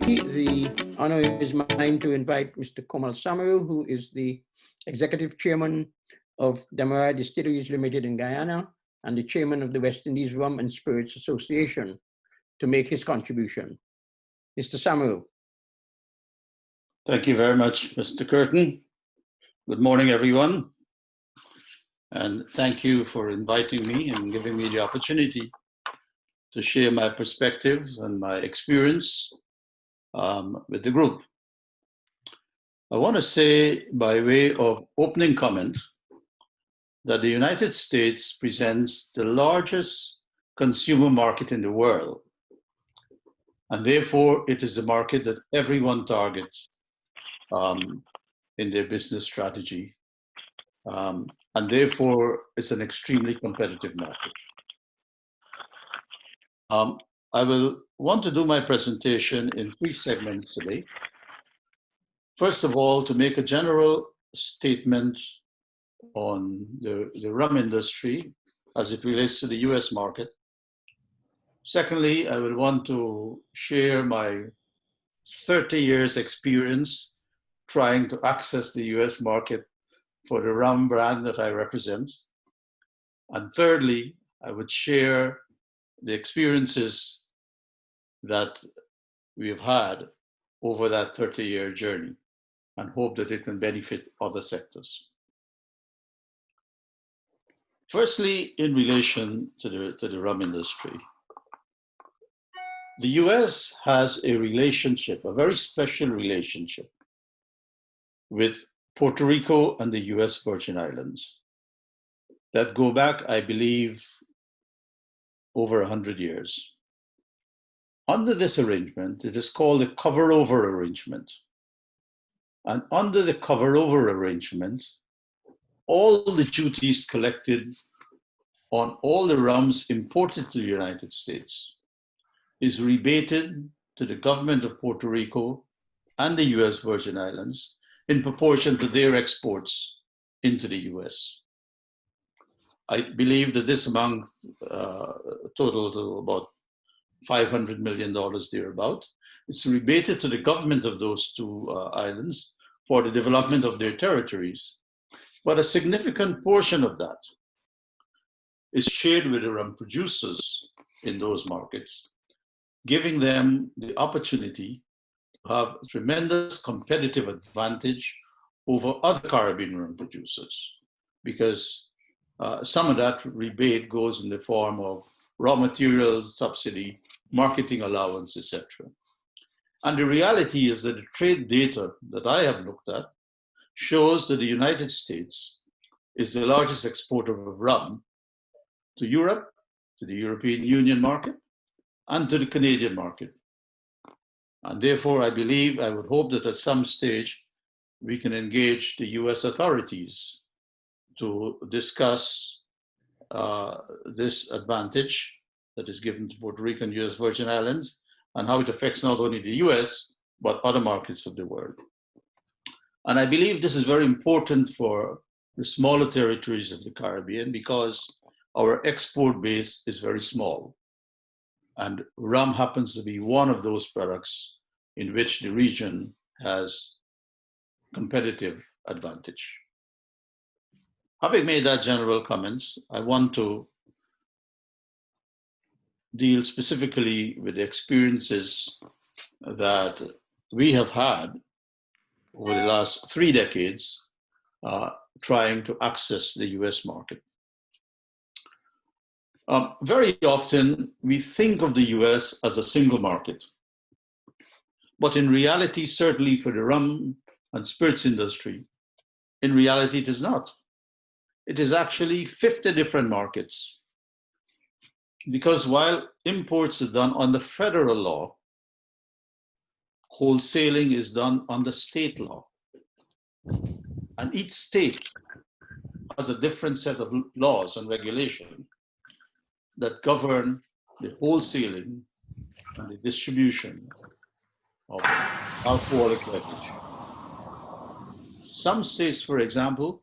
The honor is mine to invite Mr. Komal Samaroo, who is the Executive Chairman of Demerara Distilleries Limited in Guyana and the Chairman of the West Indies Rum and Spirits Association, to make his contribution. Mr. Samaroo. Thank you very much, Mr. Curtin. Good morning, everyone. And thank you for inviting me and giving me the opportunity to share my perspectives and my experience with the group. I want to say, by way of opening comment, that the United States presents the largest consumer market in the world. And therefore, it is a market that everyone targets in their business strategy. And therefore, it's an extremely competitive market. I will want to do my presentation in 3 segments today. First of all, to make a general statement on the rum industry as it relates to the US market. Secondly, I will want to share my 30 years experience trying to access the US market for the rum brand that I represent. And thirdly, I would share the experiences that we have had over that 30-year journey and hope that it can benefit other sectors. Firstly, in relation to the rum industry, the US has a relationship, a very special relationship with Puerto Rico and the US Virgin Islands that go back, I believe, over 100 years. Under this arrangement, it is called a cover-over arrangement. And under the cover-over arrangement, all the duties collected on all the rums imported to the United States is rebated to the government of Puerto Rico and the US Virgin Islands in proportion to their exports into the US. I believe that this amount total to about $500 million thereabout. It's rebated to the government of those 2 islands for the development of their territories. But a significant portion of that is shared with the rum producers in those markets, giving them the opportunity to have tremendous competitive advantage over other Caribbean rum producers, because some of that rebate goes in the form of raw material subsidy, marketing allowance, etc. And the reality is that the trade data that I have looked at shows that the United States is the largest exporter of rum to Europe, to the European Union market, and to the Canadian market. And therefore, I believe, I would hope that at some stage, we can engage the US authorities to discuss this advantage that is given to Puerto Rico and US Virgin Islands and how it affects not only the US, but other markets of the world. And I believe this is very important for the smaller territories of the Caribbean because our export base is very small. And rum happens to be one of those products in which the region has competitive advantage. Having made that general comments, I want to deal specifically with the experiences that we have had over the last 3 decades trying to access the US market. Very often, we think of the US as a single market. But in reality, certainly for the rum and spirits industry, in reality, it is not. It is actually 50 different markets. Because while imports are done under federal law, wholesaling is done under state law. And each state has a different set of laws and regulations that govern the wholesaling and the distribution of alcoholic beverage. Some states, for example,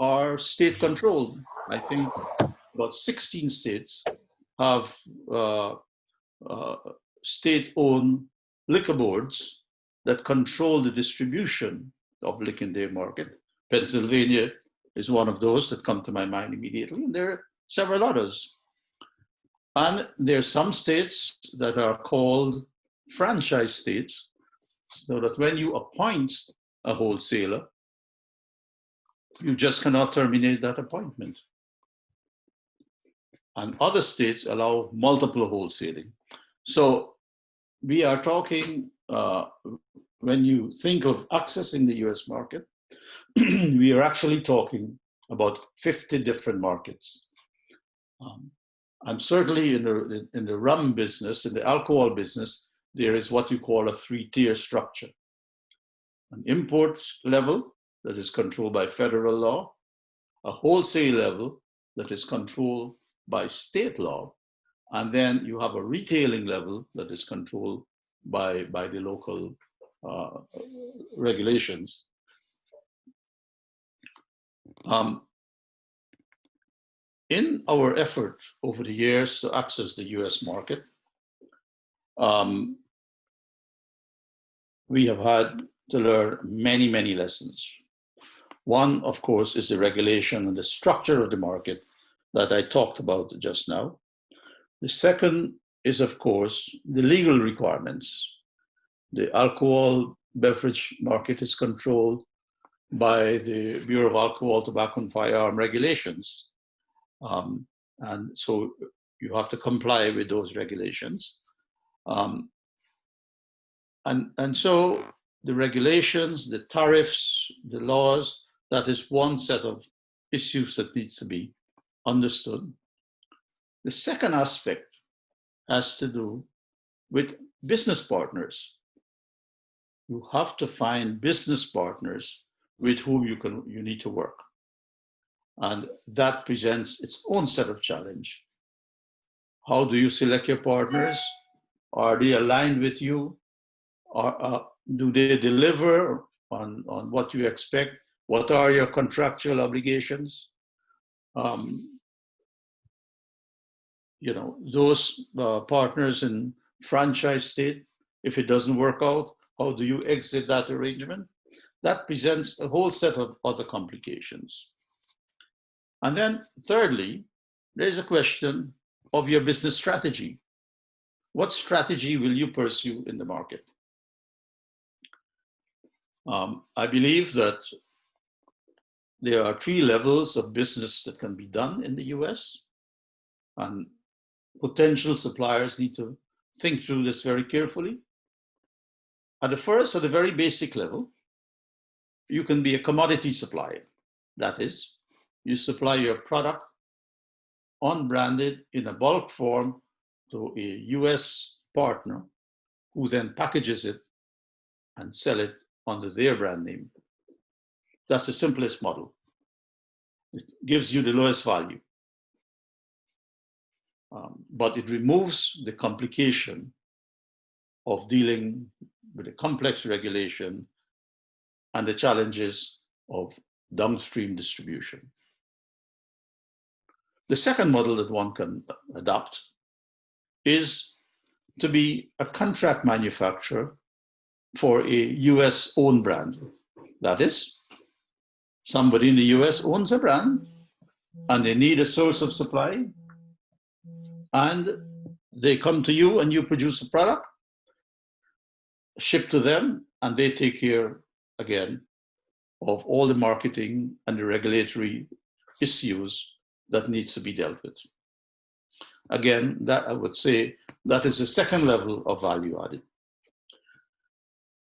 are state controlled. I think about 16 states have state-owned liquor boards that control the distribution of liquor in their market. Pennsylvania is one of those that come to my mind immediately, and there are several others. And there are some states that are called franchise states, so that when you appoint a wholesaler, you just cannot terminate that appointment. And other states allow multiple wholesaling. So we are talking, when you think of accessing the US market, we are actually talking about 50 different markets. And certainly in the rum business, in the alcohol business, there is what you call a 3-tier structure. An import level that is controlled by federal law, a wholesale level that is controlled by state law, and then you have a retailing level that is controlled by the local regulations. In our effort over the years to access the US market, we have had to learn many, many lessons. One, of course, is the regulation and the structure of the market that I talked about just now. The second is, of course, the legal requirements. The alcohol beverage market is controlled by the Bureau of Alcohol, Tobacco, and Firearm Regulations. And so you have to comply with those regulations. And so the regulations, the tariffs, the laws, that is one set of issues that needs to be understood. The second aspect has to do with business partners. You have to find business partners with whom you need to work. And that presents its own set of challenge. How do you select your partners? Are they aligned with you? Do they deliver on what you expect? What are your contractual obligations? Those partners in franchise state, if it doesn't work out, how do you exit that arrangement? That presents a whole set of other complications. And then thirdly, there's a question of your business strategy. What strategy will you pursue in the market? I believe that there are 3 levels of business that can be done in the US, and potential suppliers need to think through this very carefully. At the very basic level, you can be a commodity supplier. That is, you supply your product unbranded in a bulk form to a US partner who then packages it and sell it under their brand name. That's the simplest model. It gives you the lowest value. But it removes the complication of dealing with a complex regulation and the challenges of downstream distribution. The second model that one can adopt is to be a contract manufacturer for a US owned brand. That is, somebody in the US owns a brand and they need a source of supply, and they come to you and you produce a product, ship to them, and they take care, again, of all the marketing and the regulatory issues that needs to be dealt with. Again, that I would say that is the second level of value added.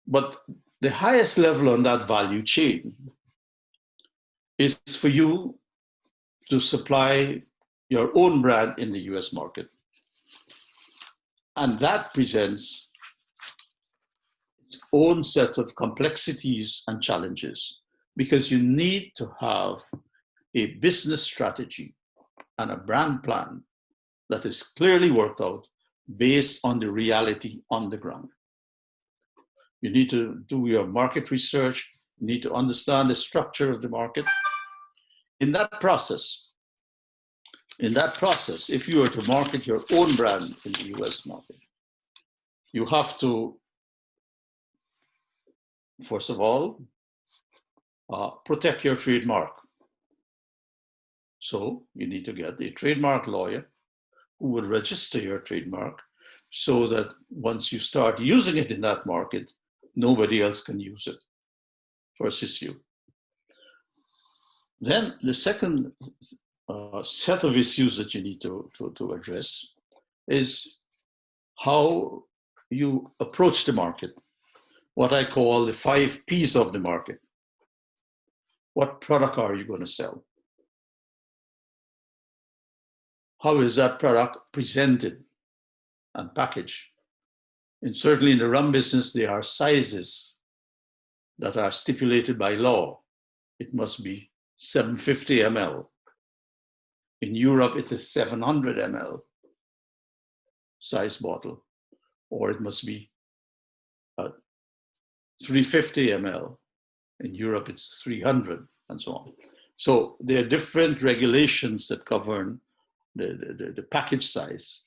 But the highest level on that value chain is for you to supply your own brand in the US market. And that presents its own set of complexities and challenges, because you need to have a business strategy and a brand plan that is clearly worked out based on the reality on the ground. You need to do your market research. You need to understand the structure of the market. In that process, if you were to market your own brand in the US market, you have to first of all, protect your trademark. So you need to get a trademark lawyer who will register your trademark so that once you start using it in that market, nobody else can use it versus you. Then the second set of issues that you need to address is how you approach the market, what I call the 5 P's of the market. What product are you going to sell? How is that product presented and packaged? And certainly in the rum business, there are sizes that are stipulated by law. It must be 750 ml. In Europe, it is 700 ml size bottle, or it must be 350 ml. In Europe, it's 300, and so on. So there are different regulations that govern the package size.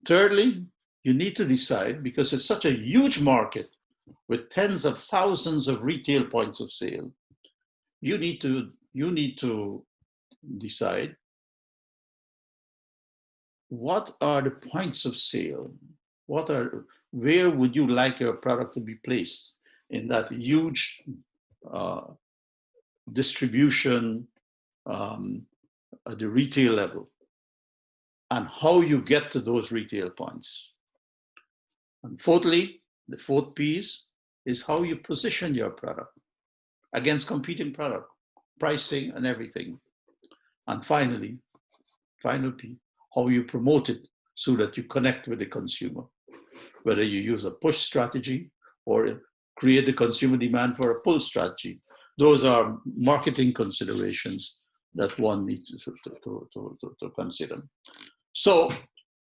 Thirdly, you need to decide, because it's such a huge market with tens of thousands of retail points of sale, you need to decide what are the points of sale, where would you like your product to be placed in that huge distribution at the retail level, and how you get to those retail points. And fourthly, the 4th P's is how you position your product against competing product, pricing and everything. And finally, final P, how you promote it so that you connect with the consumer, whether you use a push strategy or create the consumer demand for a pull strategy. Those are marketing considerations that one needs to consider. So,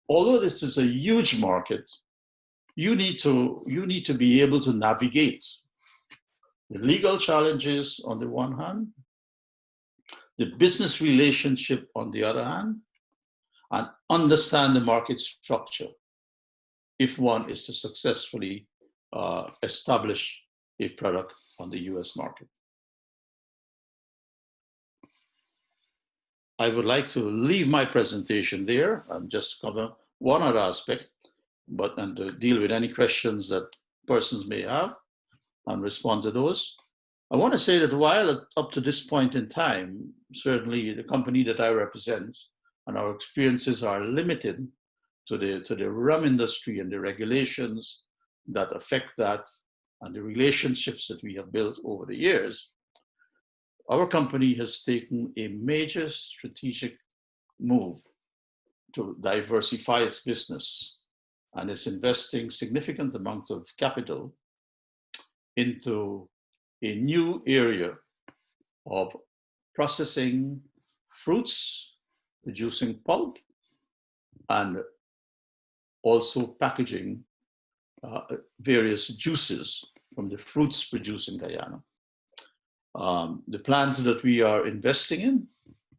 although this is a huge market, you need to be able to navigate the legal challenges on the one hand, the business relationship on the other hand, and understand the market structure if one is to successfully establish a product on the US market. I would like to leave my presentation there and just cover one other aspect, and to deal with any questions that persons may have and respond to those. I want to say that while up to this point in time, certainly the company that I represent and our experiences are limited to the rum industry and the regulations that affect that and the relationships that we have built over the years, our company has taken a major strategic move to diversify its business and is investing significant amount of capital into a new area of processing fruits, producing pulp, and also packaging various juices from the fruits produced in Guyana. The plants that we are investing in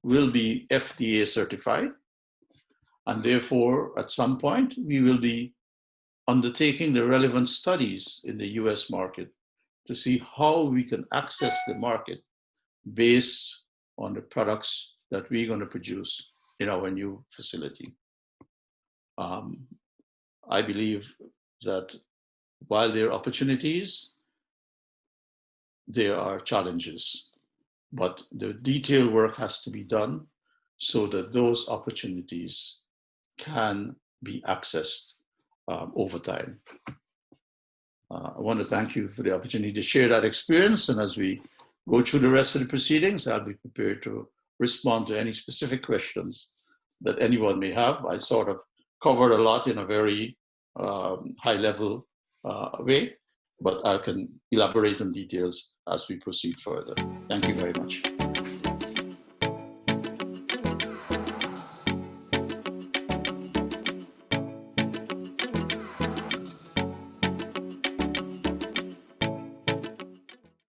will be FDA certified, and therefore, at some point, we will be undertaking the relevant studies in the US market to see how we can access the market based on the products that we're going to produce in our new facility. I believe that while there are opportunities, there are challenges, but the detailed work has to be done so that those opportunities can be accessed over time. I want to thank you for the opportunity to share that experience, and as we go through the rest of the proceedings, I'll be prepared to respond to any specific questions that anyone may have. I sort of covered a lot in a very high-level way, but I can elaborate on details as we proceed further. Thank you very much.